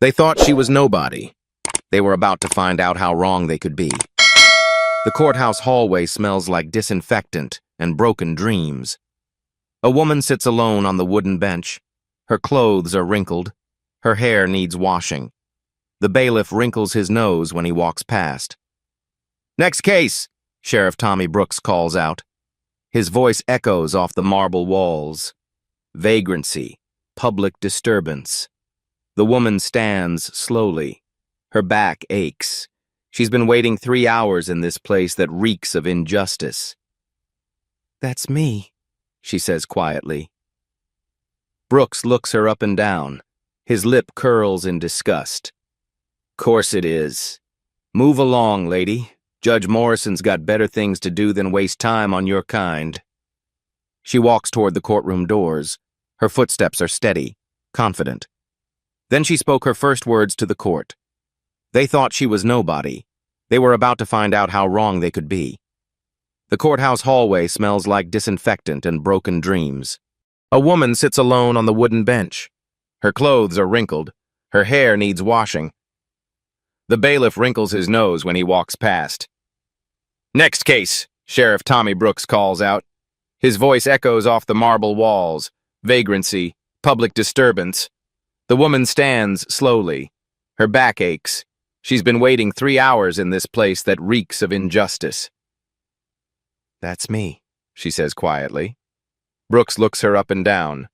They thought she was nobody. They were about to find out how wrong they could be. The courthouse hallway smells like disinfectant and broken dreams. A woman sits alone on the wooden bench. Her clothes are wrinkled. Her hair needs washing. The bailiff wrinkles his nose when he walks past. "Next case," Sheriff Tommy Brooks calls out. His voice echoes off the marble walls. Vagrancy, public disturbance. The woman stands slowly. Her back aches. She's been waiting 3 hours in this place that reeks of injustice. "That's me," she says quietly. Brooks looks her up and down. His lip curls in disgust. "Course it is. Move along, lady. Judge Morrison's got better things to do than waste time on your kind." She walks toward the courtroom doors. Her footsteps are steady, confident. Then she spoke her first words to the court. They thought she was nobody. They were about to find out how wrong they could be. The courthouse hallway smells like disinfectant and broken dreams. A woman sits alone on the wooden bench. Her clothes are wrinkled. Her hair needs washing. The bailiff wrinkles his nose when he walks past. "Next case," Sheriff Tommy Brooks calls out. His voice echoes off the marble walls. Vagrancy, public disturbance. The woman stands slowly. Her back aches. She's been waiting 3 hours in this place that reeks of injustice. "That's me," she says quietly. Brooks looks her up and down.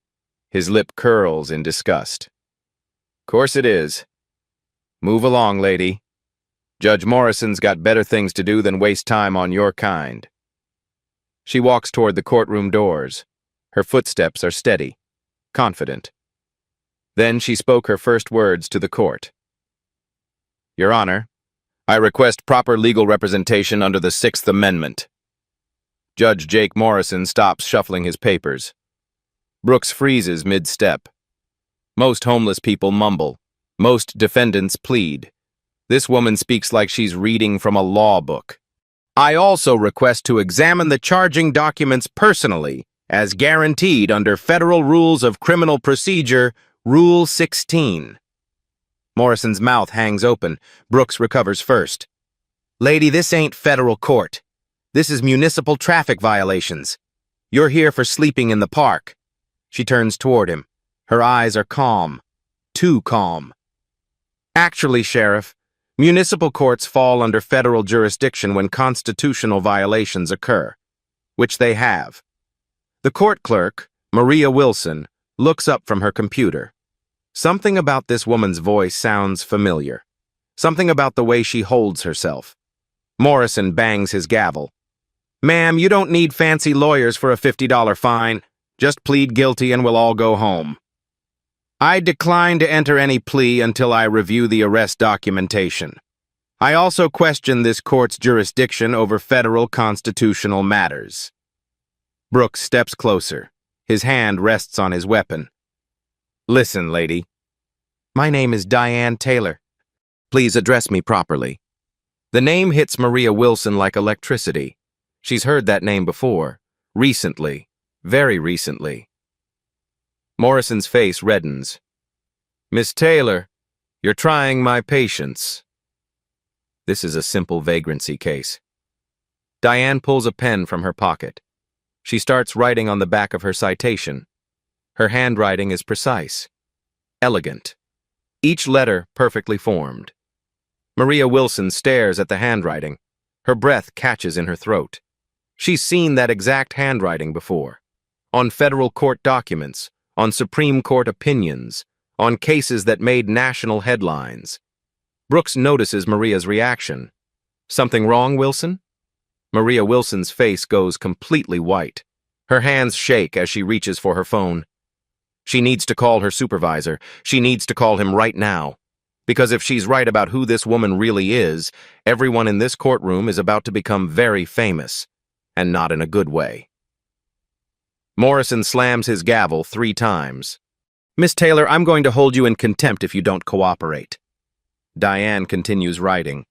His lip curls in disgust. "Course it is. Move along, lady. Judge Morrison's got better things to do than waste time on your kind." She walks toward the courtroom doors. Her footsteps are steady, confident. Then she spoke her first words to the court. "Your Honor, I request proper legal representation under the Sixth Amendment." Judge Jake Morrison stops shuffling his papers. Brooks freezes mid-step. Most homeless people mumble. Most defendants plead. This woman speaks like she's reading from a law book. "I also request to examine the charging documents personally, as guaranteed under Federal Rules of Criminal Procedure, Rule 16. Morrison's mouth hangs open. Brooks recovers first. "Lady, this ain't federal court. This is municipal traffic violations. You're here for sleeping in the park." She turns toward him. Her eyes are calm. Too calm. "Actually, Sheriff, municipal courts fall under federal jurisdiction when constitutional violations occur, which they have." The court clerk, Maria Wilson, looks up from her computer. Something about this woman's voice sounds familiar. Something about the way she holds herself. Morrison bangs his gavel. "Ma'am, you don't need fancy lawyers for a $50 fine. Just plead guilty and we'll all go home." "I decline to enter any plea until I review the arrest documentation. I also question this court's jurisdiction over federal constitutional matters." Brooks steps closer. His hand rests on his weapon. "Listen, lady. My name is Diane Taylor. Please address me properly." The name hits Maria Wilson like electricity. She's heard that name before. Recently. Very recently. Morrison's face reddens. "Miss Taylor, you're trying my patience." This is a simple vagrancy case. Diane pulls a pen from her pocket. She starts writing on the back of her citation. Her handwriting is precise, elegant, each letter perfectly formed. Maria Wilson stares at the handwriting. Her breath catches in her throat. She's seen that exact handwriting before. On federal court documents, on Supreme Court opinions, on cases that made national headlines. Brooks notices Maria's reaction. "Something wrong, Wilson?" Maria Wilson's face goes completely white. Her hands shake as she reaches for her phone. She needs to call her supervisor. She needs to call him right now. Because if she's right about who this woman really is, everyone in this courtroom is about to become very famous, and not in a good way. Morrison slams his gavel 3 times. "Miss Taylor, I'm going to hold you in contempt if you don't cooperate." Diane continues writing.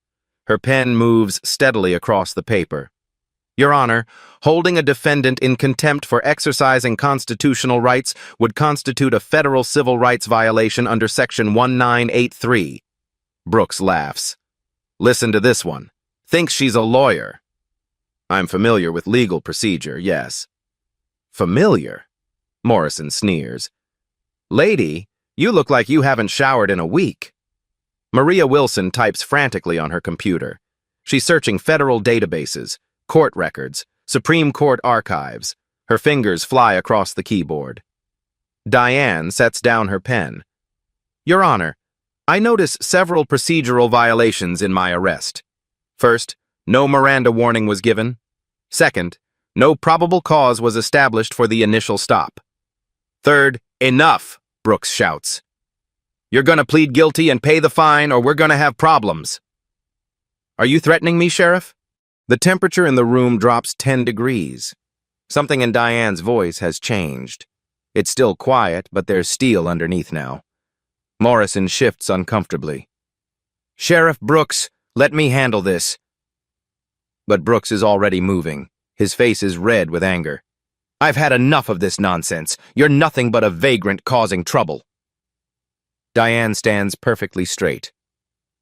Her pen moves steadily across the paper. Your Honor, holding a defendant in contempt for exercising constitutional rights would constitute a federal civil rights violation under Section 1983. Brooks laughs. Listen to this one. Thinks she's a lawyer. I'm familiar with legal procedure, yes. Familiar? Morrison sneers. Lady, you look like you haven't showered in a week. Maria Wilson types frantically on her computer. She's searching federal databases, court records, Supreme Court archives. Her fingers fly across the keyboard. Diane sets down her pen. Your Honor, I notice several procedural violations in my arrest. First, no Miranda warning was given. Second, no probable cause was established for the initial stop. Third, enough, Brooks shouts. You're gonna plead guilty and pay the fine, or we're gonna have problems. Are you threatening me, Sheriff? The temperature in the room drops 10 degrees. Something in Diane's voice has changed. It's still quiet, but there's steel underneath now. Morrison shifts uncomfortably. Sheriff Brooks, let me handle this. But Brooks is already moving. His face is red with anger. I've had enough of this nonsense. You're nothing but a vagrant causing trouble. Diane stands perfectly straight.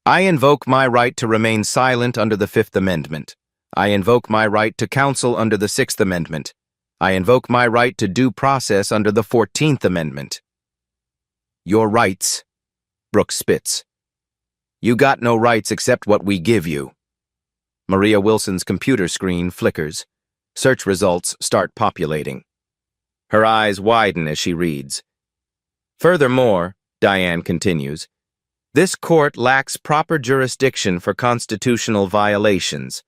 I invoke my right to remain silent under the Fifth Amendment. I invoke my right to counsel under the Sixth Amendment. I invoke my right to due process under the 14th Amendment. Your rights, Brooks spits. You got no rights except what we give you. Maria Wilson's computer screen flickers. Search results start populating. Her eyes widen as she reads. Furthermore, Diane continues, this court lacks proper jurisdiction for constitutional violations.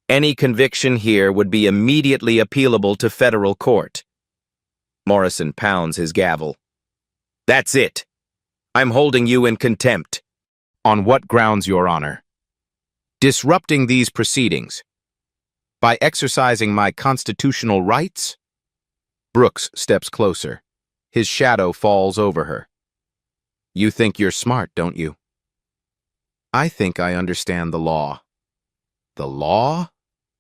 Any conviction here would be immediately appealable to federal court. Morrison pounds his gavel. That's it. I'm holding you in contempt. On what grounds, Your Honor? Disrupting these proceedings. By exercising my constitutional rights? Brooks steps closer. His shadow falls over her. You think you're smart, don't you? I think I understand the law. The law?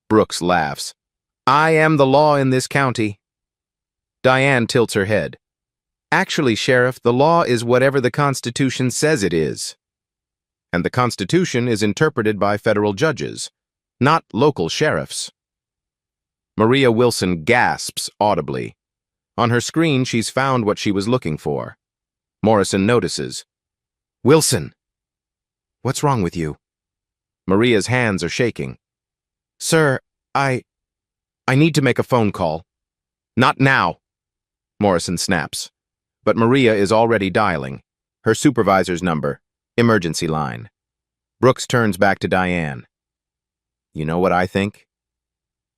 Brooks laughs. I am the law in this county. Diane tilts her head. Actually, Sheriff, the law is whatever the Constitution says it is. And the Constitution is interpreted by federal judges, not local sheriffs. Maria Wilson gasps audibly. On her screen, she's found what she was looking for. Morrison notices. Wilson! What's wrong with you? Maria's hands are shaking. Sir, I need to make a phone call. Not now, Morrison snaps. But Maria is already dialing. Her supervisor's number. Emergency line. Brooks turns back to Diane. You know what I think?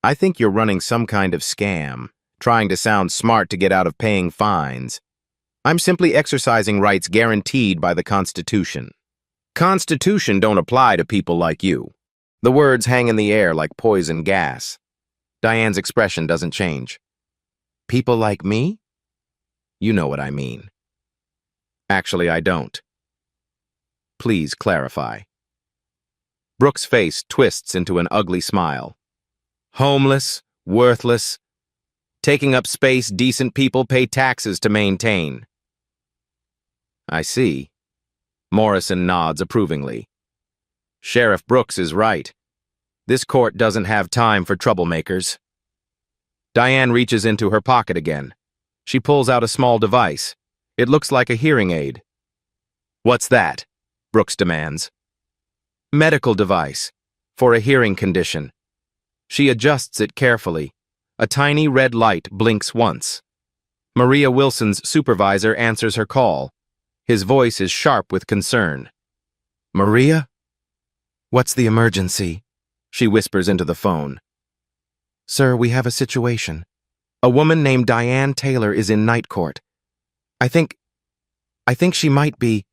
I think you're running some kind of scam, trying to sound smart to get out of paying fines. I'm simply exercising rights guaranteed by the Constitution. Constitution don't apply to people like you. The words hang in the air like poison gas. Diane's expression doesn't change. People like me? You know what I mean. Actually, I don't. Please clarify. Brooks' face twists into an ugly smile. Homeless, worthless, taking up space decent people pay taxes to maintain. I see. Morrison nods approvingly. Sheriff Brooks is right. This court doesn't have time for troublemakers. Diane reaches into her pocket again. She pulls out a small device. It looks like a hearing aid. What's that? Brooks demands. Medical device. For a hearing condition. She adjusts it carefully. A tiny red light blinks once. Maria Wilson's supervisor answers her call. His voice is sharp with concern. Maria? What's the emergency? She whispers into the phone. Sir, we have a situation. A woman named Diane Taylor is in night court. I think she might be...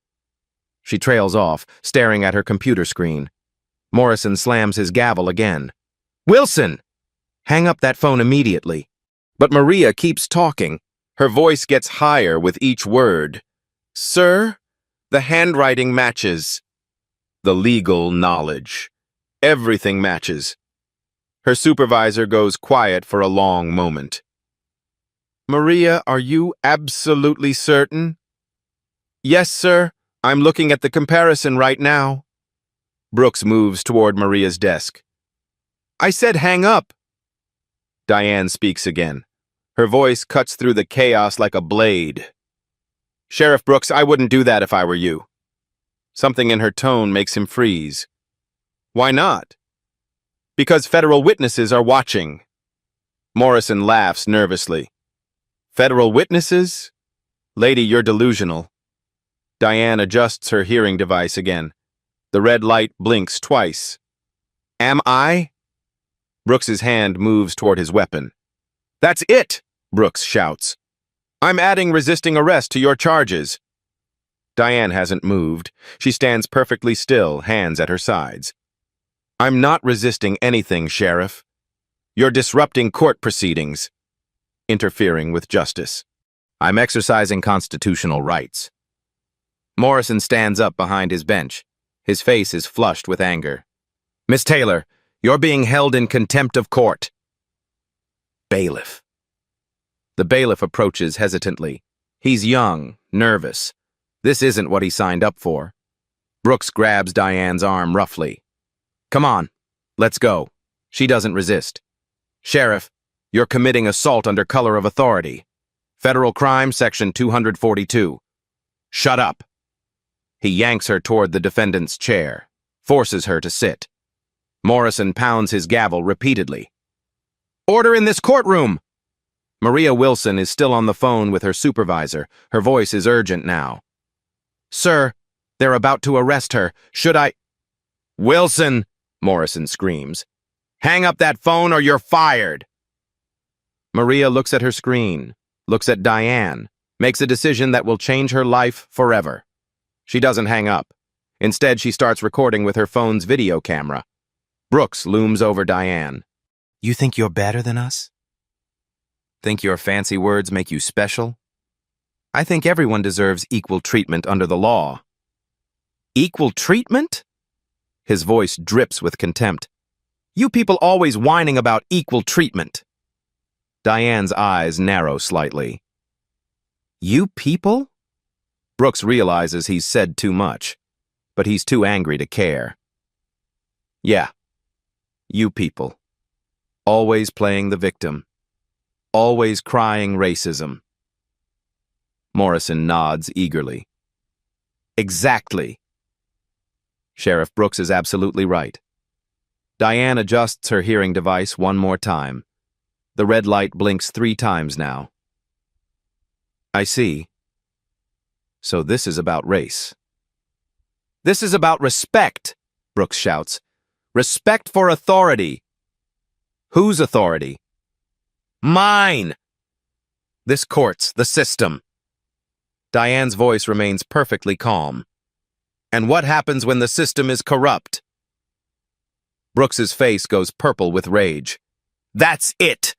She trails off, staring at her computer screen. Morrison slams his gavel again. Wilson! Hang up that phone immediately. But Maria keeps talking. Her voice gets higher with each word. Sir, the handwriting matches. The legal knowledge. Everything matches. Her supervisor goes quiet for a long moment. Maria, are you absolutely certain? Yes, sir. I'm looking at the comparison right now. Brooks moves toward Maria's desk. I said hang up. Diane speaks again. Her voice cuts through the chaos like a blade. Sheriff Brooks, I wouldn't do that if I were you. Something in her tone makes him freeze. Why not? Because federal witnesses are watching. Morrison laughs nervously. Federal witnesses? Lady, you're delusional. Diane adjusts her hearing device again. The red light blinks twice. Am I? Brooks's hand moves toward his weapon. That's it, Brooks shouts. I'm adding resisting arrest to your charges. Diane hasn't moved. She stands perfectly still, hands at her sides. I'm not resisting anything, Sheriff. You're disrupting court proceedings, interfering with justice. I'm exercising constitutional rights. Morrison stands up behind his bench. His face is flushed with anger. Miss Taylor, you're being held in contempt of court. Bailiff. The bailiff approaches hesitantly. He's young, nervous. This isn't what he signed up for. Brooks grabs Diane's arm roughly. Come on, let's go. She doesn't resist. Sheriff, you're committing assault under color of authority. Federal crime, section 242. Shut up. He yanks her toward the defendant's chair, forces her to sit. Morrison pounds his gavel repeatedly. Order in this courtroom! Maria Wilson is still on the phone with her supervisor. Her voice is urgent now. Sir, they're about to arrest her. Should I... Wilson, Morrison screams. Hang up that phone or you're fired. Maria looks at her screen, looks at Diane, makes a decision that will change her life forever. She doesn't hang up. Instead, she starts recording with her phone's video camera. Brooks looms over Diane. You think you're better than us? Think your fancy words make you special? I think everyone deserves equal treatment under the law. Equal treatment? His voice drips with contempt. You people always whining about equal treatment. Diane's eyes narrow slightly. You people? Brooks realizes he's said too much, but he's too angry to care. Yeah, you people. Always playing the victim. Always crying racism. Morrison nods eagerly. Exactly. Sheriff Brooks is absolutely right. Diane adjusts her hearing device one more time. The red light blinks 3 times now. I see. So this is about race. This is about respect, Brooks shouts. Respect for authority. Whose authority? Mine! This court's the system. Diane's voice remains perfectly calm. And what happens when the system is corrupt? Brooks's face goes purple with rage. That's it!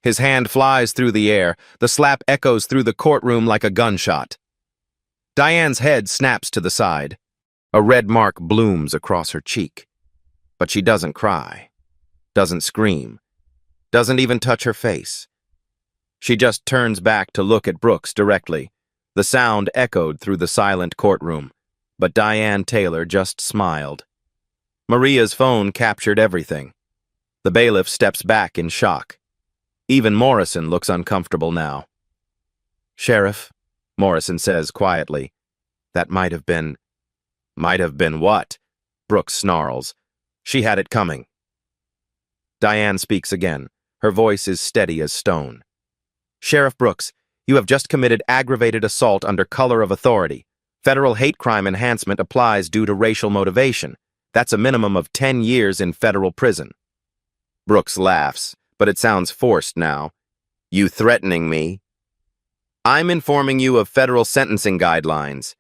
His hand flies through the air. The slap echoes through the courtroom like a gunshot. Diane's head snaps to the side. A red mark blooms across her cheek. But she doesn't cry, doesn't scream, doesn't even touch her face. She just turns back to look at Brooks directly. The sound echoed through the silent courtroom, but Diane Taylor just smiled. Maria's phone captured everything. The bailiff steps back in shock. Even Morrison looks uncomfortable now. Sheriff, Morrison says quietly. That might have been... Might have been what? Brooks snarls. She had it coming. Diane speaks again. Her voice is steady as stone. Sheriff Brooks, you have just committed aggravated assault under color of authority. Federal hate crime enhancement applies due to racial motivation. That's a minimum of 10 years in federal prison. Brooks laughs, but it sounds forced now. You threatening me? I'm informing you of federal sentencing guidelines.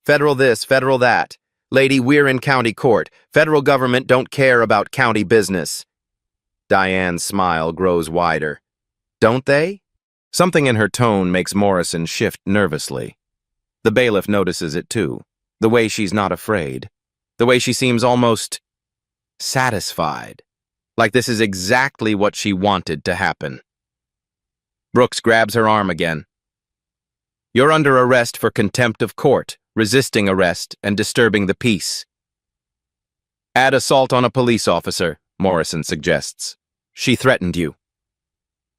Federal this, federal that. Lady, we're in county court. Federal government don't care about county business. Diane's smile grows wider. Don't they? Something in her tone makes Morrison shift nervously. The bailiff notices it too. The way she's not afraid. The way she seems almost satisfied. like this is exactly what she wanted to happen. Brooks grabs her arm again. You're under arrest for contempt of court, resisting arrest, and disturbing the peace. Add assault on a police officer, Morrison suggests. She threatened you.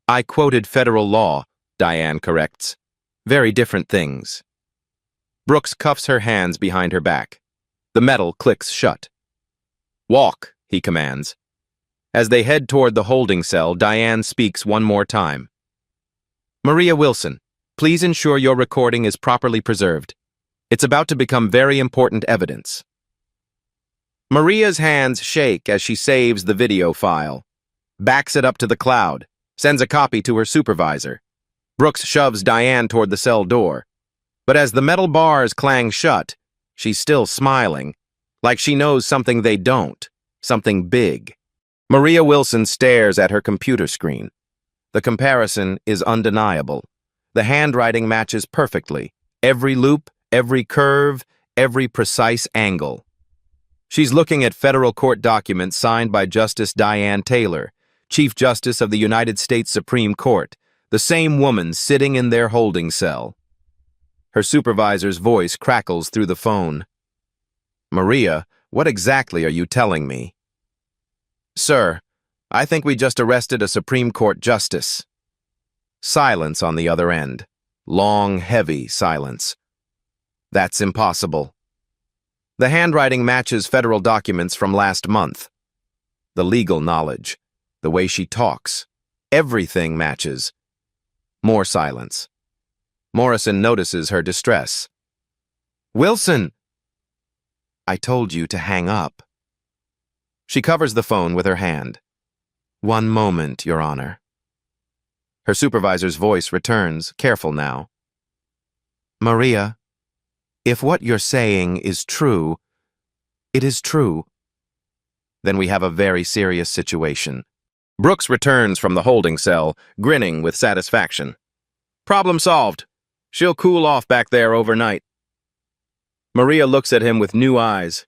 I quoted federal law, Diane corrects. Very different things. Brooks cuffs her hands behind her back. The metal clicks shut. Walk, he commands. As they head toward the holding cell, Diane speaks one more time. Maria Wilson, please ensure your recording is properly preserved. It's about to become very important evidence. Maria's hands shake as she saves the video file, backs it up to the cloud, sends a copy to her supervisor. Brooks shoves Diane toward the cell door. But as the metal bars clang shut, she's still smiling, like she knows something they don't, something big. Maria Wilson stares at her computer screen. The comparison is undeniable. The handwriting matches perfectly. Every loop, every curve, every precise angle. She's looking at federal court documents signed by Justice Diane Taylor, Chief Justice of the United States Supreme Court, the same woman sitting in their holding cell. Her supervisor's voice crackles through the phone. Maria, what exactly are you telling me? Sir, I think we just arrested a Supreme Court justice. Silence on the other end. Long, heavy silence. That's impossible. The handwriting matches federal documents from last month. The legal knowledge, the way she talks, everything matches. More silence. Morrison notices her distress. Wilson! I told you to hang up. She covers the phone with her hand. One moment, Your Honor. Her supervisor's voice returns, careful now. Maria, if what you're saying is true, it is true. Then we have a very serious situation. Brooks returns from the holding cell, grinning with satisfaction. Problem solved. She'll cool off back there overnight. Maria looks at him with new eyes.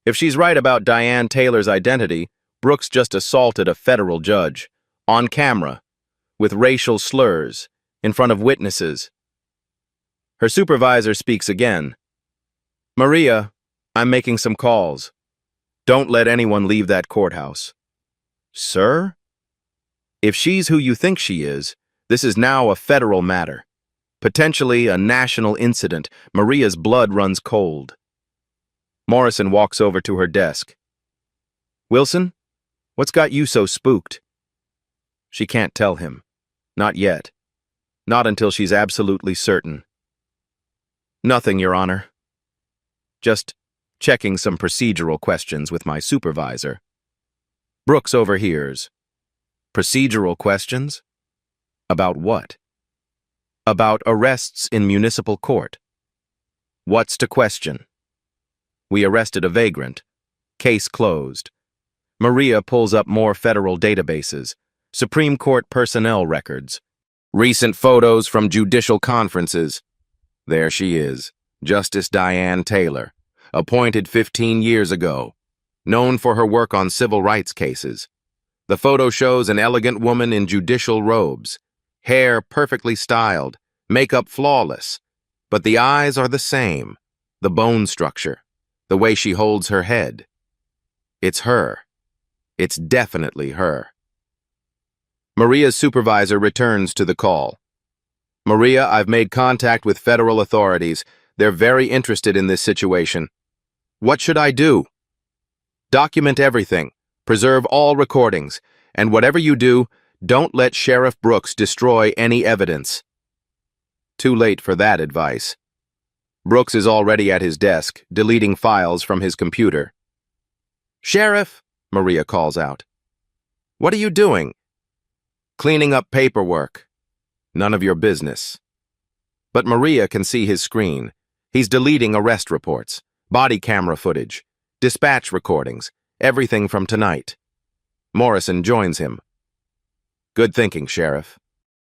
If she's right about Diane Taylor's identity, Brooks just assaulted a federal judge, on camera, with racial slurs, in front of witnesses. Her supervisor speaks again. Maria, I'm making some calls. Don't let anyone leave that courthouse. Sir? If she's who you think she is, this is now a federal matter. Potentially a national incident. Maria's blood runs cold. Morrison walks over to her desk. Wilson, what's got you so spooked? She can't tell him. Not yet. Not until she's absolutely certain. Nothing, Your Honor. Just checking some procedural questions with my supervisor. Brooks overhears. Procedural questions? About what? About arrests in municipal court. What's to question? We arrested a vagrant. Case closed. Maria pulls up more federal databases. Supreme Court personnel records. Recent photos from judicial conferences. There she is, Justice Diane Taylor, appointed 15 years ago, known for her work on civil rights cases. The photo shows an elegant woman in judicial robes, hair perfectly styled, makeup flawless, but the eyes are the same, the bone structure, the way she holds her head. It's her. It's definitely her. Maria's supervisor returns to the call. Maria, I've made contact with federal authorities. They're very interested in this situation. What should I do? Document everything. Preserve all recordings. And whatever you do, don't let Sheriff Brooks destroy any evidence. Too late for that advice. Brooks is already at his desk, deleting files from his computer. Sheriff, Maria calls out. What are you doing? Cleaning up paperwork. None of your business. But Maria can see his screen. He's deleting arrest reports, body camera footage, dispatch recordings, everything from tonight. Morrison joins him. Good thinking, Sheriff.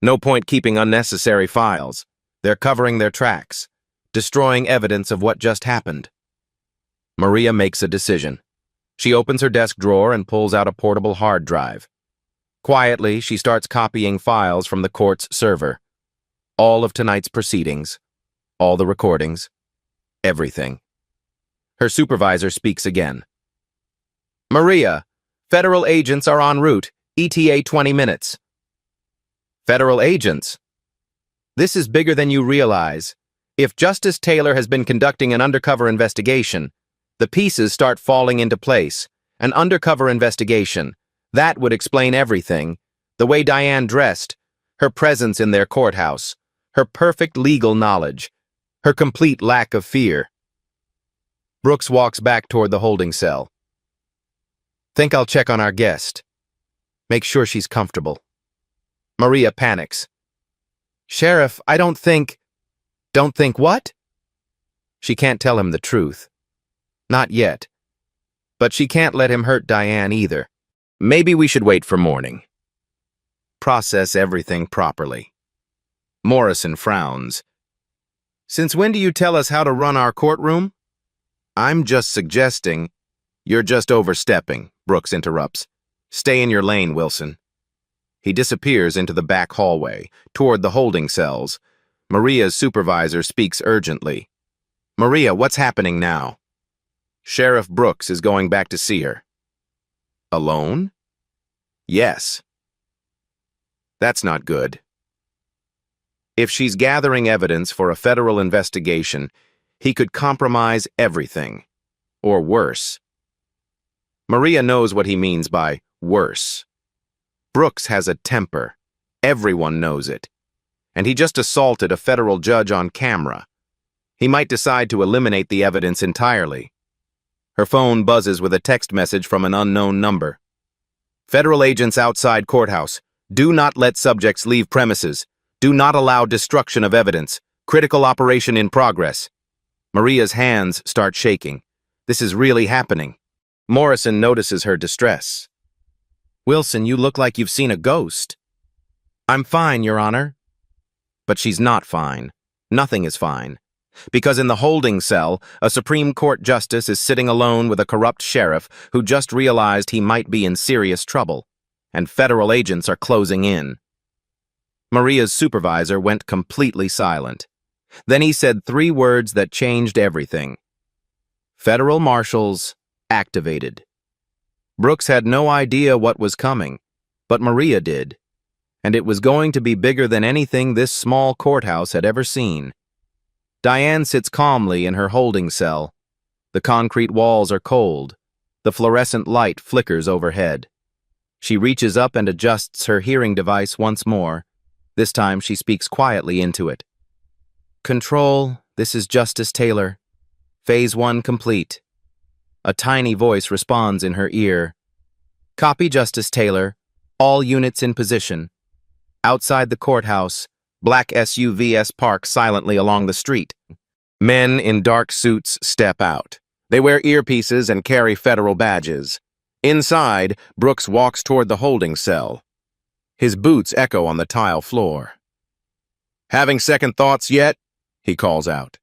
No point keeping unnecessary files. They're covering their tracks, destroying evidence of what just happened. Maria makes a decision. She opens her desk drawer and pulls out a portable hard drive. Quietly, she starts copying files from the court's server. All of tonight's proceedings, all the recordings, everything. Her supervisor speaks again. Maria, federal agents are en route, ETA 20 minutes. Federal agents? This is bigger than you realize. If Justice Taylor has been conducting an undercover investigation, the pieces start falling into place. An undercover investigation. That would explain everything. The way Diane dressed, her presence in their courthouse, her perfect legal knowledge, her complete lack of fear. Brooks walks back toward the holding cell. Think I'll check on our guest. Make sure she's comfortable. Maria panics. Sheriff, I don't think... Don't think what? She can't tell him the truth. Not yet. But she can't let him hurt Diane either. Maybe we should wait for morning. Process everything properly. Morrison frowns. Since when do you tell us how to run our courtroom? I'm just suggesting. You're just overstepping, Brooks interrupts. Stay in your lane, Wilson. He disappears into the back hallway, toward the holding cells. Maria's supervisor speaks urgently. Maria, what's happening now? Sheriff Brooks is going back to see her. Alone? Yes. That's not good. If she's gathering evidence for a federal investigation, he could compromise everything. Or worse. Maria knows what he means by worse. Brooks has a temper. Everyone knows it. And he just assaulted a federal judge on camera. He might decide to eliminate the evidence entirely. Her phone buzzes with a text message from an unknown number. Federal agents outside courthouse. Do not let subjects leave premises. Do not allow destruction of evidence. Critical operation in progress. Maria's hands start shaking. This is really happening. Morrison notices her distress. Wilson, you look like you've seen a ghost. I'm fine, Your Honor. But she's not fine. Nothing is fine. Because in the holding cell, a Supreme Court justice is sitting alone with a corrupt sheriff who just realized he might be in serious trouble, and federal agents are closing in. Maria's supervisor went completely silent. Then he said 3 words that changed everything. Federal marshals activated. Brooks had no idea what was coming, but Maria did. And it was going to be bigger than anything this small courthouse had ever seen. Diane sits calmly in her holding cell. The concrete walls are cold. The fluorescent light flickers overhead. She reaches up and adjusts her hearing device once more. This time she speaks quietly into it. Control, this is Justice Taylor. Phase 1 complete. A tiny voice responds in her ear. Copy, Justice Taylor. All units in position. Outside the courthouse, black SUVs park silently along the street. Men in dark suits step out. They wear earpieces and carry federal badges. Inside, Brooks walks toward the holding cell. His boots echo on the tile floor. Having second thoughts yet? He calls out.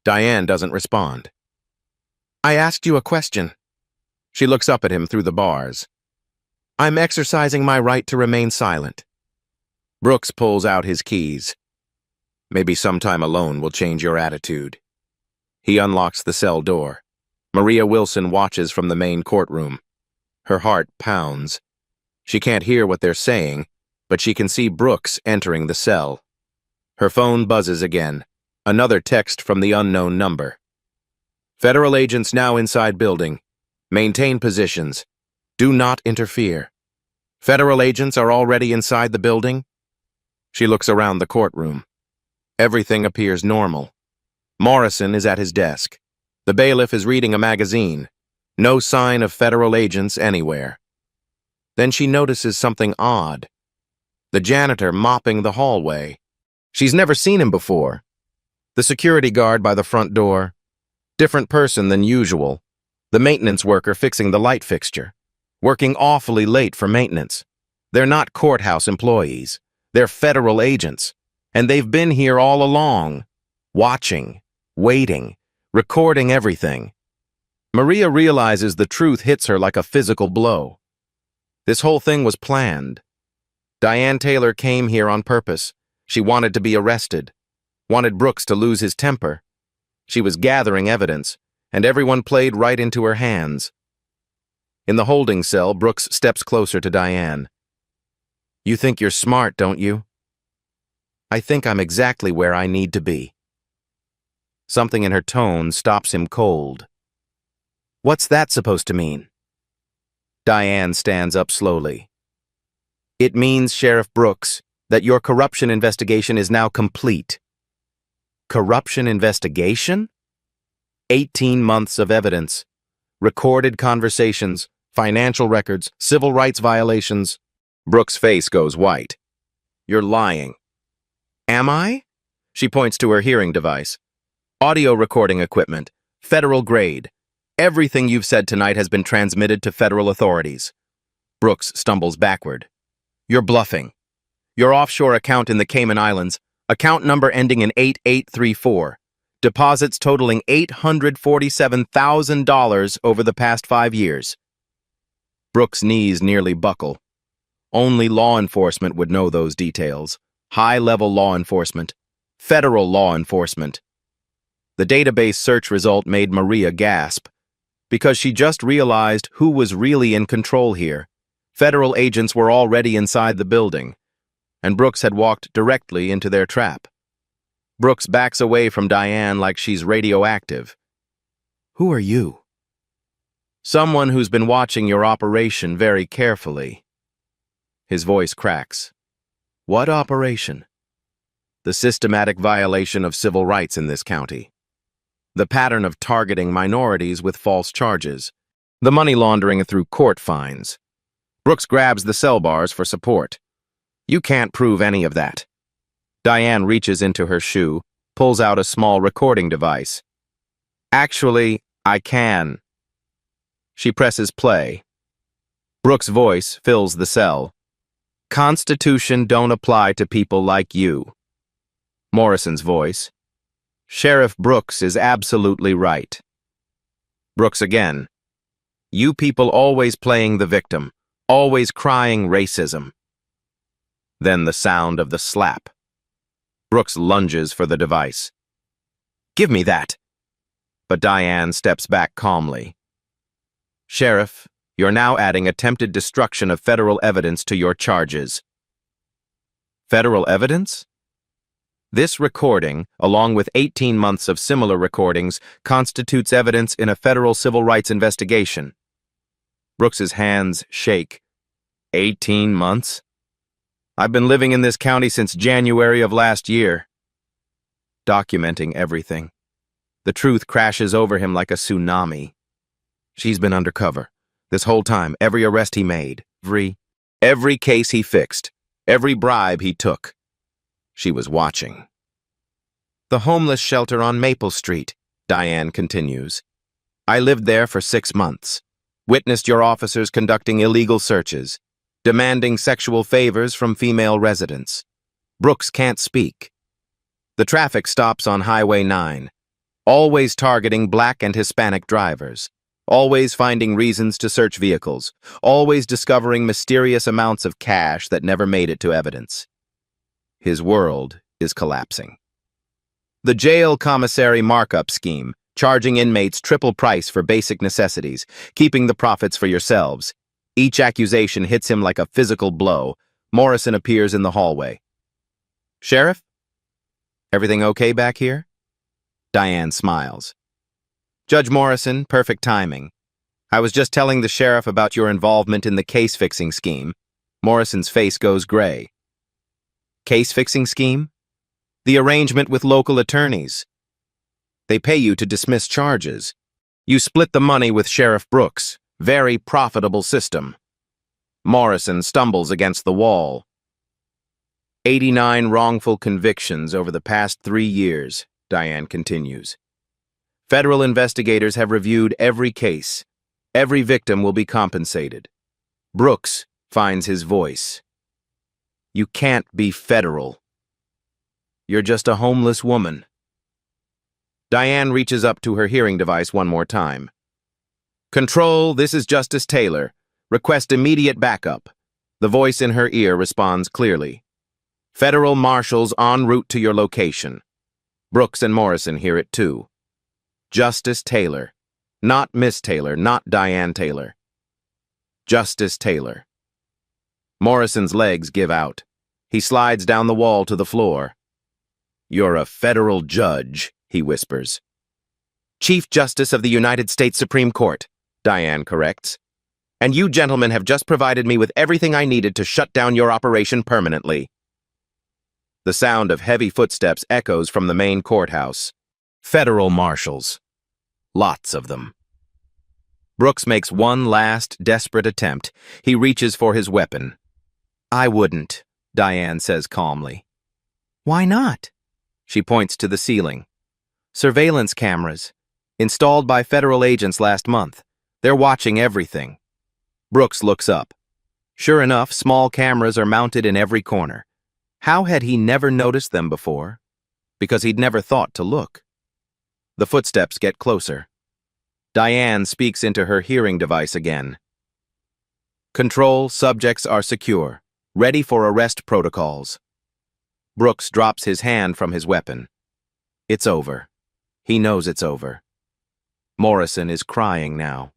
Diane doesn't respond. I asked you a question. She looks up at him through the bars. I'm exercising my right to remain silent. Brooks pulls out his keys. Maybe sometime alone will change your attitude. He unlocks the cell door. Maria Wilson watches from the main courtroom. Her heart pounds. She can't hear what they're saying, but she can see Brooks entering the cell. Her phone buzzes again. Another text from the unknown number. Federal agents now inside building. Maintain positions. Do not interfere. Federal agents are already inside the building. She looks around the courtroom. Everything appears normal. Morrison is at his desk. The bailiff is reading a magazine. No sign of federal agents anywhere. Then she notices something odd. The janitor mopping the hallway. She's never seen him before. The security guard by the front door. Different person than usual. The maintenance worker fixing the light fixture. Working awfully late for maintenance. They're not courthouse employees. They're federal agents. And they've been here all along. Watching. Waiting. Recording everything. Maria realizes the truth hits her like a physical blow. This whole thing was planned. Diane Taylor came here on purpose. She wanted to be arrested, wanted Brooks to lose his temper. She was gathering evidence, and everyone played right into her hands. In the holding cell, Brooks steps closer to Diane. "You think you're smart, don't you?" "I think I'm exactly where I need to be." Something in her tone stops him cold. "What's that supposed to mean?" Diane stands up slowly. "It means, Sheriff Brooks, that your corruption investigation is now complete." Corruption investigation? 18 months of evidence, recorded conversations, financial records, civil rights violations. Brooks' face goes white. "You're lying." "Am I?" She points to her hearing device. "Audio recording equipment, federal grade. Everything you've said tonight has been transmitted to federal authorities." Brooks stumbles backward. "You're bluffing. Your offshore account in the Cayman Islands, account number ending in 8834, deposits totaling $847,000 over the past 5 years. Brooks' knees nearly buckle. Only law enforcement would know those details. High-level law enforcement. Federal law enforcement. The database search result made Maria gasp, because she just realized who was really in control here. Federal agents were already inside the building, and Brooks had walked directly into their trap. Brooks backs away from Diane like she's radioactive. "Who are you?" "Someone who's been watching your operation very carefully." His voice cracks. "What operation?" "The systematic violation of civil rights in this county. The pattern of targeting minorities with false charges. The money laundering through court fines." Brooks grabs the cell bars for support. "You can't prove any of that." Diane reaches into her shoe, pulls out a small recording device. "Actually, I can." She presses play. Brooks' voice fills the cell. "Constitution don't apply to people like you." Morrison's voice. "Sheriff Brooks is absolutely right." Brooks again. "You people always playing the victim, always crying racism." Then the sound of the slap. Brooks lunges for the device. "Give me that." But Diane steps back calmly. "Sheriff, you're now adding attempted destruction of federal evidence to your charges." Federal evidence? This recording, along with 18 months of similar recordings, constitutes evidence in a federal civil rights investigation. Brooks's hands shake. 18 months? I've been living in this county since January of last year. Documenting everything. The truth crashes over him like a tsunami. She's been undercover. This whole time, every arrest he made, every case he fixed, every bribe he took. She was watching. "The homeless shelter on Maple Street," Diane continues. "I lived there for 6 months. Witnessed your officers conducting illegal searches, demanding sexual favors from female residents. Brooks can't speak. The traffic stops on Highway 9, always targeting Black and Hispanic drivers, always finding reasons to search vehicles, always discovering mysterious amounts of cash that never made it to evidence. His world is collapsing. The jail commissary markup scheme, charging inmates triple price for basic necessities, keeping the profits for yourselves. Each accusation hits him like a physical blow. Morrison appears in the hallway. "Sheriff? Everything okay back here?" Diane smiles. "Judge Morrison, perfect timing. I was just telling the sheriff about your involvement in the case-fixing scheme." Morrison's face goes gray. "Case-fixing scheme?" "The arrangement with local attorneys. They pay you to dismiss charges. You split the money with Sheriff Brooks. Very profitable system." Morrison stumbles against the wall. 89 wrongful convictions over the past 3 years, Diane continues. Federal investigators have reviewed every case. Every victim will be compensated. Brooks finds his voice. "You can't be federal. You're just a homeless woman." Diane reaches up to her hearing device one more time. Control, this is Justice Taylor. Request immediate backup. The voice in her ear responds clearly. Federal marshals en route to your location. Brooks and Morrison hear it too. Justice Taylor. Not Miss Taylor, not Diane Taylor. Justice Taylor. Morrison's legs give out. He slides down the wall to the floor. You're a federal judge, he whispers. Chief Justice of the United States Supreme Court, Diane corrects. And you gentlemen have just provided me with everything I needed to shut down your operation permanently. The sound of heavy footsteps echoes from the main courthouse. Federal marshals. Lots of them. Brooks makes one last, desperate attempt. He reaches for his weapon. I wouldn't, Diane says calmly. Why not? She points to the ceiling. Surveillance cameras. Installed by federal agents last month. They're watching everything. Brooks looks up. Sure enough, small cameras are mounted in every corner. How had he never noticed them before? Because he'd never thought to look. The footsteps get closer. Diane speaks into her hearing device again. Control, subjects are secure. Ready for arrest protocols. Brooks drops his hand from his weapon. It's over. He knows it's over. Morrison is crying now.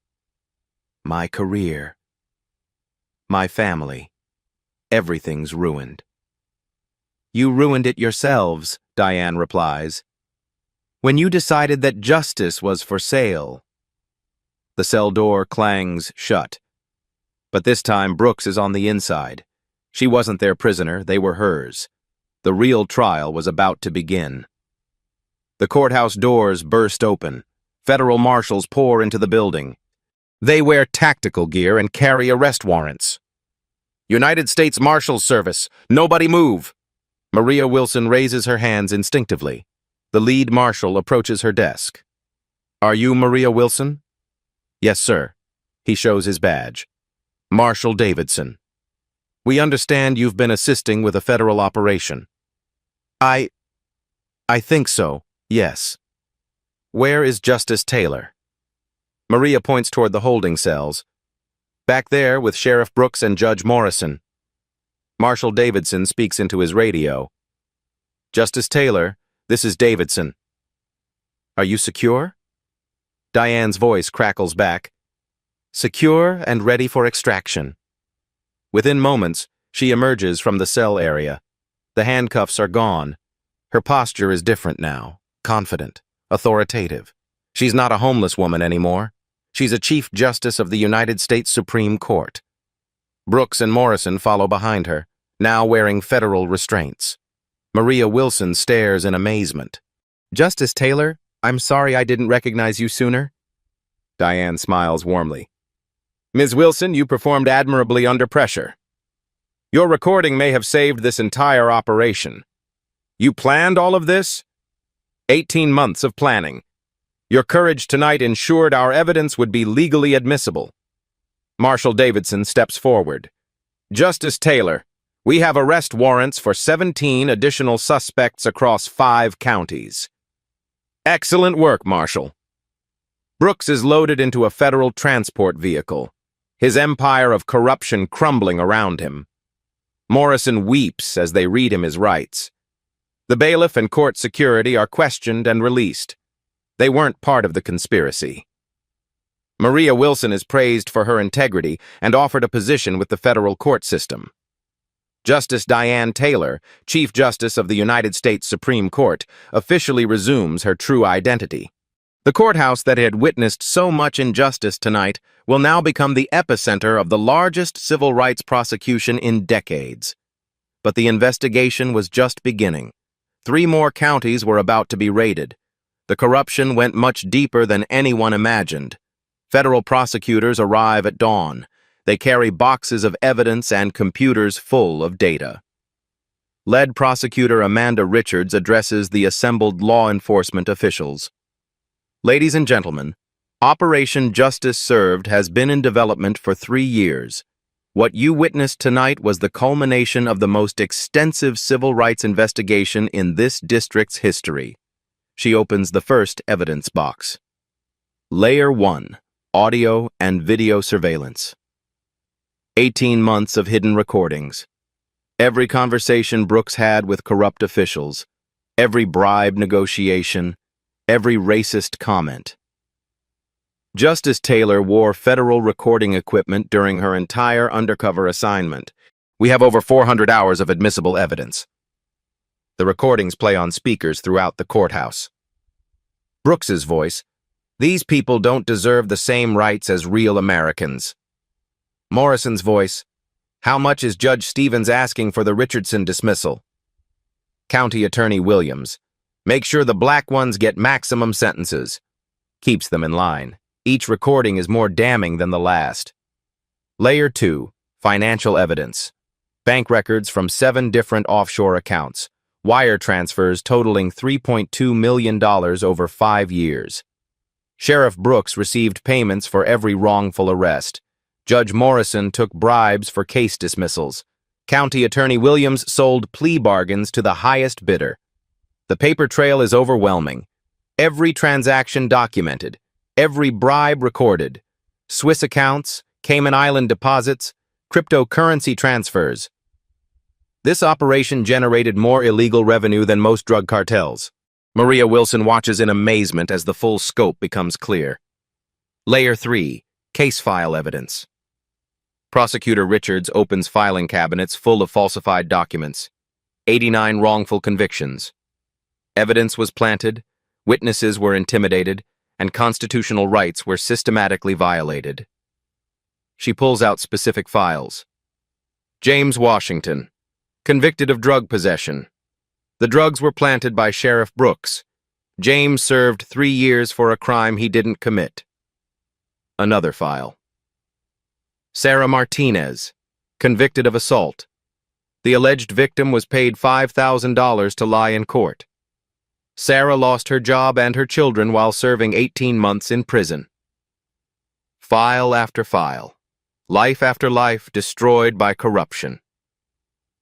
My career. My family. Everything's ruined. You ruined it yourselves, Diane replies. When you decided that justice was for sale. The cell door clangs shut. But this time Brooks is on the inside. She wasn't their prisoner, they were hers. The real trial was about to begin. The courthouse doors burst open. Federal marshals pour into the building. They wear tactical gear and carry arrest warrants. United States Marshals Service, nobody move! Maria Wilson raises her hands instinctively. The lead marshal approaches her desk. Are you Maria Wilson? Yes, sir. He shows his badge. Marshal Davidson. We understand you've been assisting with a federal operation. I think so, yes. Where is Justice Taylor? Maria points toward the holding cells. Back there with Sheriff Brooks and Judge Morrison. Marshal Davidson speaks into his radio. Justice Taylor, this is Davidson. Are you secure? Diane's voice crackles back. Secure and ready for extraction. Within moments, she emerges from the cell area. The handcuffs are gone. Her posture is different now, confident, authoritative. She's not a homeless woman anymore. She's a Chief Justice of the United States Supreme Court. Brooks and Morrison follow behind her, now wearing federal restraints. Maria Wilson stares in amazement. Justice Taylor, I'm sorry I didn't recognize you sooner. Diane smiles warmly. Ms. Wilson, you performed admirably under pressure. Your recording may have saved this entire operation. You planned all of this? 18 months of planning. Your courage tonight ensured our evidence would be legally admissible. Marshal Davidson steps forward. Justice Taylor, we have arrest warrants for 17 additional suspects across 5 counties. Excellent work, Marshal. Brooks is loaded into a federal transport vehicle, his empire of corruption crumbling around him. Morrison weeps as they read him his rights. The bailiff and court security are questioned and released. They weren't part of the conspiracy. Maria Wilson is praised for her integrity and offered a position with the federal court system. Justice Diane Taylor, Chief Justice of the United States Supreme Court, officially resumes her true identity. The courthouse that had witnessed so much injustice tonight will now become the epicenter of the largest civil rights prosecution in decades. But the investigation was just beginning. 3 more counties were about to be raided. The corruption went much deeper than anyone imagined. Federal prosecutors arrive at dawn. They carry boxes of evidence and computers full of data. Lead prosecutor Amanda Richards addresses the assembled law enforcement officials. Ladies and gentlemen, Operation Justice Served has been in development for 3 years. What you witnessed tonight was the culmination of the most extensive civil rights investigation in this district's history. She opens the first evidence box. Layer 1. audio and video surveillance. 18 months of hidden recordings. Every conversation Brooks had with corrupt officials, every bribe negotiation, every racist comment. Justice Taylor wore federal recording equipment during her entire undercover assignment. We have over 400 hours of admissible evidence. The recordings play on speakers throughout the courthouse. Brooks's voice, "These people don't deserve the same rights as real Americans." Morrison's voice, "How much is Judge Stevens asking for the Richardson dismissal?" County Attorney Williams, "Make sure the black ones get maximum sentences." Keeps them in line. Each recording is more damning than the last. Layer 2, financial evidence. Bank records from 7 different offshore accounts. Wire transfers totaling $3.2 million over 5 years. Sheriff Brooks received payments for every wrongful arrest. Judge Morrison took bribes for case dismissals. County Attorney Williams sold plea bargains to the highest bidder. The paper trail is overwhelming. Every transaction documented. Every bribe recorded. Swiss accounts, Cayman Island deposits, cryptocurrency transfers. This operation generated more illegal revenue than most drug cartels. Maria Wilson watches in amazement as the full scope becomes clear. Layer 3, case file evidence. Prosecutor Richards opens filing cabinets full of falsified documents. 89 wrongful convictions. Evidence was planted, witnesses were intimidated, and constitutional rights were systematically violated. She pulls out specific files. James Washington, convicted of drug possession. The drugs were planted by Sheriff Brooks. James served 3 years for a crime he didn't commit. Another file. Sarah Martinez, convicted of assault. The alleged victim was paid $5,000 to lie in court. Sarah lost her job and her children while serving 18 months in prison. File after file. Life after life destroyed by corruption.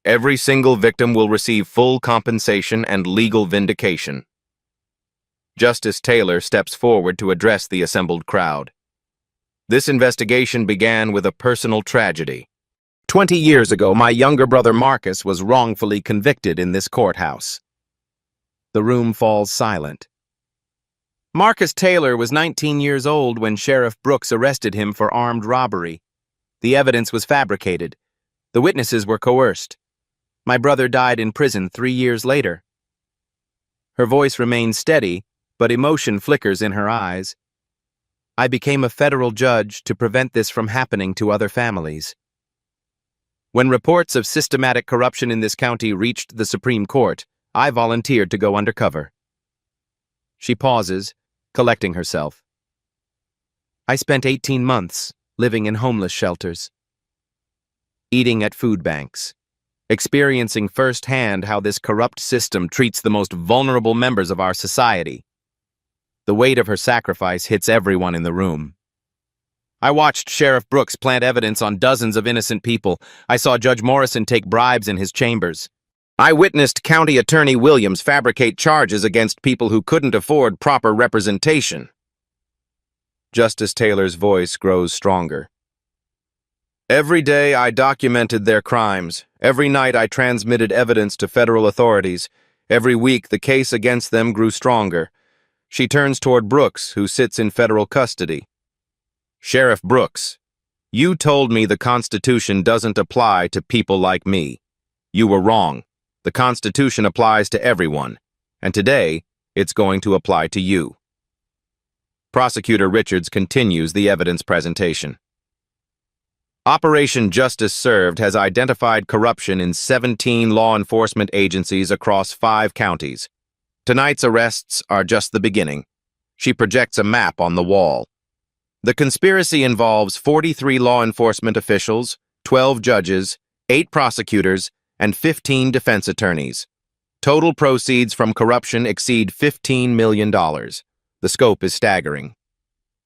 Every single victim will receive full compensation and legal vindication. Justice Taylor steps forward to address the assembled crowd. This investigation began with a personal tragedy. 20 years ago, my younger brother Marcus was wrongfully convicted in this courthouse. The room falls silent. Marcus Taylor was 19 years old when Sheriff Brooks arrested him for armed robbery. The evidence was fabricated. The witnesses were coerced. My brother died in prison 3 years later. Her voice remains steady, but emotion flickers in her eyes. I became a federal judge to prevent this from happening to other families. When reports of systematic corruption in this county reached the Supreme Court, I volunteered to go undercover. She pauses, collecting herself. I spent 18 months living in homeless shelters, eating at food banks, experiencing firsthand how this corrupt system treats the most vulnerable members of our society. The weight of her sacrifice hits everyone in the room. I watched Sheriff Brooks plant evidence on dozens of innocent people. I saw Judge Morrison take bribes in his chambers. I witnessed County Attorney Williams fabricate charges against people who couldn't afford proper representation. Justice Taylor's voice grows stronger. Every day I documented their crimes. Every night I transmitted evidence to federal authorities. Every week the case against them grew stronger. She turns toward Brooks, who sits in federal custody. Sheriff Brooks, you told me the Constitution doesn't apply to people like me. You were wrong. The Constitution applies to everyone, and today it's going to apply to you. Prosecutor Richards continues the evidence presentation. Operation Justice Served has identified corruption in 17 law enforcement agencies across 5 counties. Tonight's arrests are just the beginning. She projects a map on the wall. The conspiracy involves 43 law enforcement officials, 12 judges, 8 prosecutors, and 15 defense attorneys. Total proceeds from corruption exceed $15 million. The scope is staggering.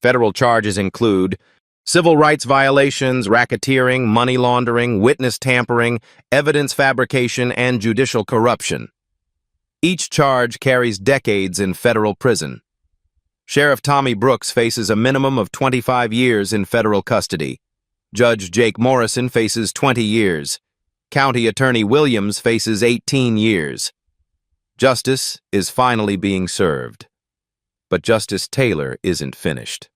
Federal charges include civil rights violations, racketeering, money laundering, witness tampering, evidence fabrication, and judicial corruption. Each charge carries decades in federal prison. Sheriff Tommy Brooks faces a minimum of 25 years in federal custody. Judge Jake Morrison faces 20 years. County Attorney Williams faces 18 years. Justice is finally being served. But Justice Taylor isn't finished.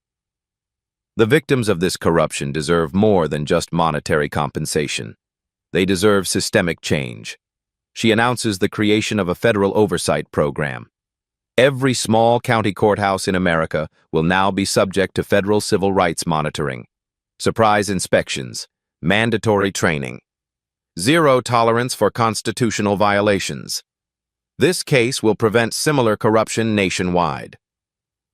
The victims of this corruption deserve more than just monetary compensation. They deserve systemic change. She announces the creation of a federal oversight program. Every small county courthouse in America will now be subject to federal civil rights monitoring, surprise inspections, mandatory training, zero tolerance for constitutional violations. This case will prevent similar corruption nationwide.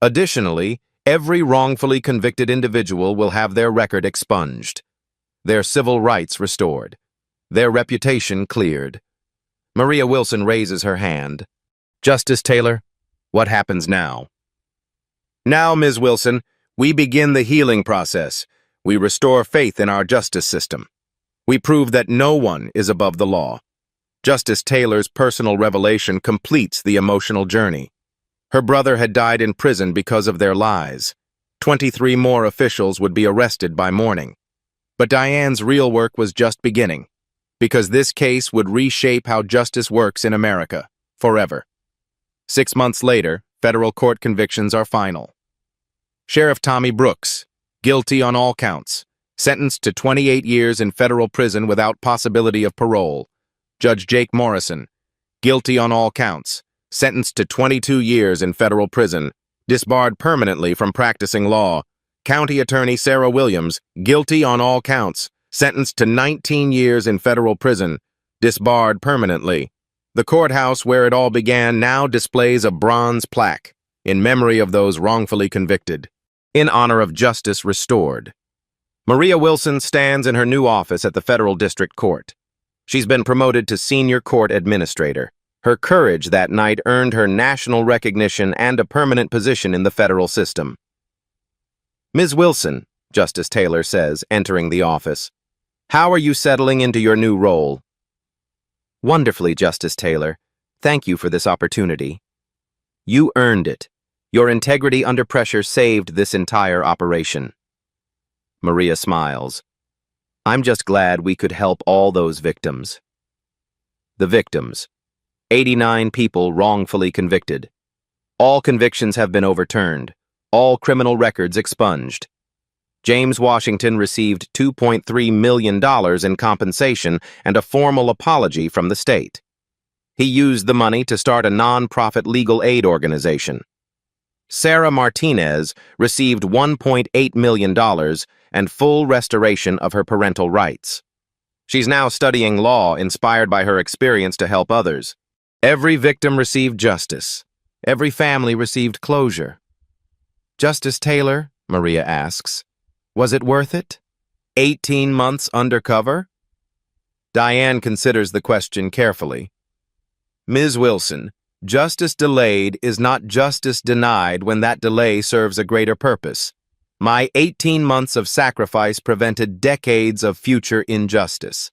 Additionally, every wrongfully convicted individual will have their record expunged, their civil rights restored, their reputation cleared. Maria Wilson raises her hand. Justice Taylor, what happens now? Now, Ms. Wilson, we begin the healing process. We restore faith in our justice system. We prove that no one is above the law. Justice Taylor's personal revelation completes the emotional journey. Her brother had died in prison because of their lies. 23 more officials would be arrested by morning. But Diane's real work was just beginning, because this case would reshape how justice works in America, forever. 6 months later, federal court convictions are final. Sheriff Tommy Brooks, guilty on all counts, sentenced to 28 years in federal prison without possibility of parole. Judge Jake Morrison, guilty on all counts, sentenced to 22 years in federal prison, disbarred permanently from practicing law. County Attorney Sarah Williams, guilty on all counts, sentenced to 19 years in federal prison, disbarred permanently. The courthouse where it all began now displays a bronze plaque in memory of those wrongfully convicted, in honor of justice restored. Maria Wilson stands in her new office at the Federal District Court. She's been promoted to Senior Court Administrator. Her courage that night earned her national recognition and a permanent position in the federal system. Ms. Wilson, Justice Taylor says, entering the office, how are you settling into your new role? Wonderfully, Justice Taylor. Thank you for this opportunity. You earned it. Your integrity under pressure saved this entire operation. Maria smiles. I'm just glad we could help all those victims. The victims. 89 people wrongfully convicted. All convictions have been overturned. All criminal records expunged. James Washington received $2.3 million in compensation and a formal apology from the state. He used the money to start a non-profit legal aid organization. Sarah Martinez received $1.8 million and full restoration of her parental rights. She's now studying law, inspired by her experience to help others. Every victim received justice. Every family received closure. Justice Taylor, Maria asks, was it worth it? 18 months undercover? Diane considers the question carefully. Ms. Wilson, justice delayed is not justice denied when that delay serves a greater purpose. My 18 months of sacrifice prevented decades of future injustice.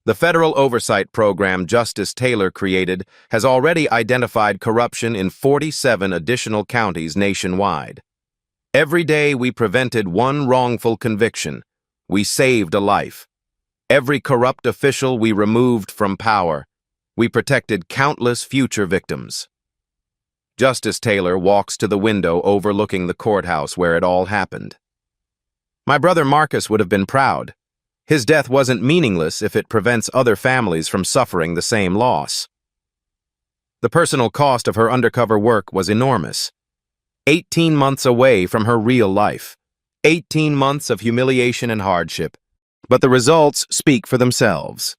The federal oversight program Justice Taylor created has already identified corruption in 47 additional counties nationwide. Every day we prevented one wrongful conviction, we saved a life. Every corrupt official we removed from power, we protected countless future victims. Justice Taylor walks to the window overlooking the courthouse where it all happened. My brother Marcus would have been proud. His death wasn't meaningless if it prevents other families from suffering the same loss. The personal cost of her undercover work was enormous. 18 months away from her real life. 18 months of humiliation and hardship. But the results speak for themselves.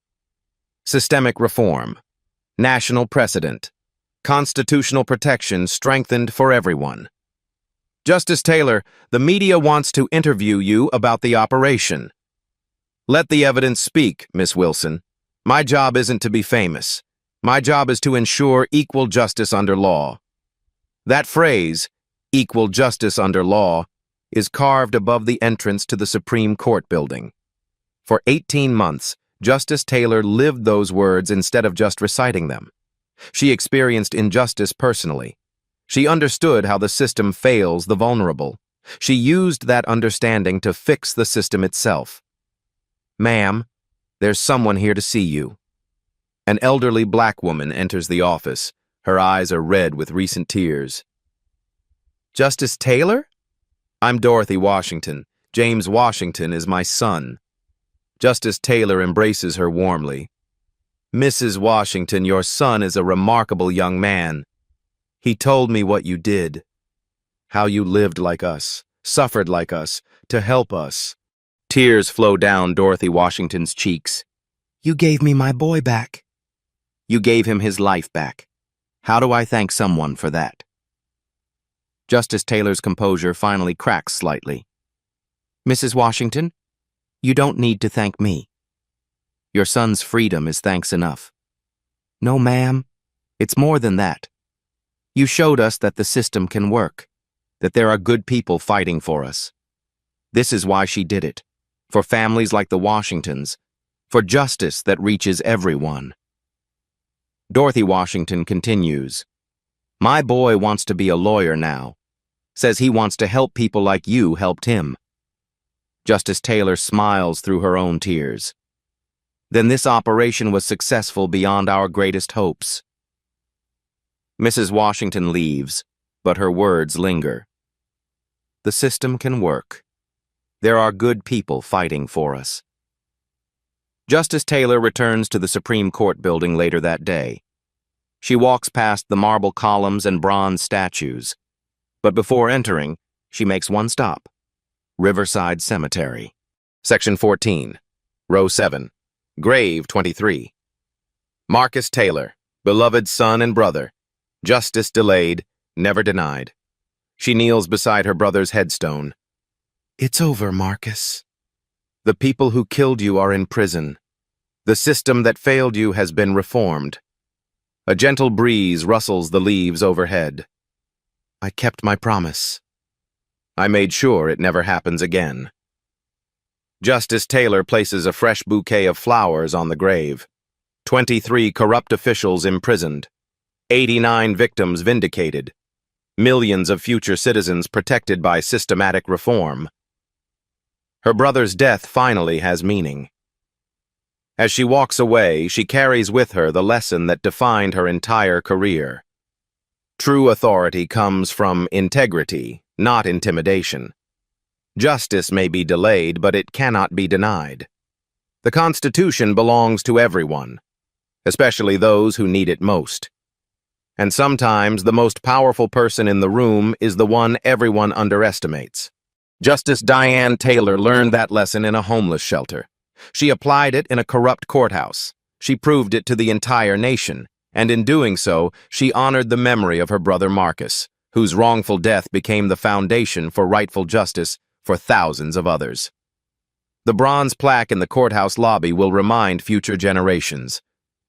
Systemic reform. National precedent. Constitutional protection strengthened for everyone. Justice Taylor, the media wants to interview you about the operation. Let the evidence speak, Miss Wilson. My job isn't to be famous. My job is to ensure equal justice under law. That phrase, equal justice under law, is carved above the entrance to the Supreme Court building. For 18 months, Justice Taylor lived those words instead of just reciting them. She experienced injustice personally. She understood how the system fails the vulnerable. She used that understanding to fix the system itself. "Ma'am, there's someone here to see you." An elderly black woman enters the office. Her eyes are red with recent tears. "Justice Taylor?" "I'm Dorothy Washington. James Washington is my son." Justice Taylor embraces her warmly. "Mrs. Washington, your son is a remarkable young man. He told me what you did, how you lived like us, suffered like us, to help us." Tears flow down Dorothy Washington's cheeks. "You gave me my boy back." "You gave him his life back. How do I thank someone for that?" Justice Taylor's composure finally cracks slightly. "Mrs. Washington, you don't need to thank me. Your son's freedom is thanks enough." "No, ma'am. It's more than that. You showed us that the system can work, that there are good people fighting for us. This is why she did it, for families like the Washingtons, for justice that reaches everyone." Dorothy Washington continues, "My boy wants to be a lawyer now. Says he wants to help people like you helped him." Justice Taylor smiles through her own tears. "Then this operation was successful beyond our greatest hopes." Mrs. Washington leaves, but her words linger. The system can work. There are good people fighting for us. Justice Taylor returns to the Supreme Court building later that day. She walks past the marble columns and bronze statues, but before entering, she makes one stop: Riverside Cemetery. Section 14, Row 7, Grave 23. Marcus Taylor, beloved son and brother, justice delayed, never denied. She kneels beside her brother's headstone. "It's over, Marcus. The people who killed you are in prison. The system that failed you has been reformed." A gentle breeze rustles the leaves overhead. "I kept my promise. I made sure it never happens again." Justice Taylor places a fresh bouquet of flowers on the grave. 23 corrupt officials imprisoned. 89 victims vindicated. Millions of future citizens protected by systematic reform. Her brother's death finally has meaning. As she walks away, she carries with her the lesson that defined her entire career. True authority comes from integrity, not intimidation. Justice may be delayed, but it cannot be denied. The Constitution belongs to everyone, especially those who need it most. And sometimes the most powerful person in the room is the one everyone underestimates. Justice Diane Taylor learned that lesson in a homeless shelter. She applied it in a corrupt courthouse. She proved it to the entire nation, and in doing so, she honored the memory of her brother Marcus, whose wrongful death became the foundation for rightful justice for thousands of others. The bronze plaque in the courthouse lobby will remind future generations,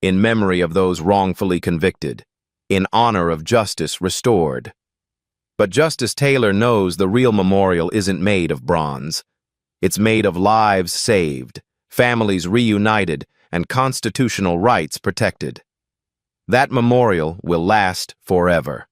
in memory of those wrongfully convicted, in honor of justice restored. But Justice Taylor knows the real memorial isn't made of bronze. It's made of lives saved, families reunited, and constitutional rights protected. That memorial will last forever.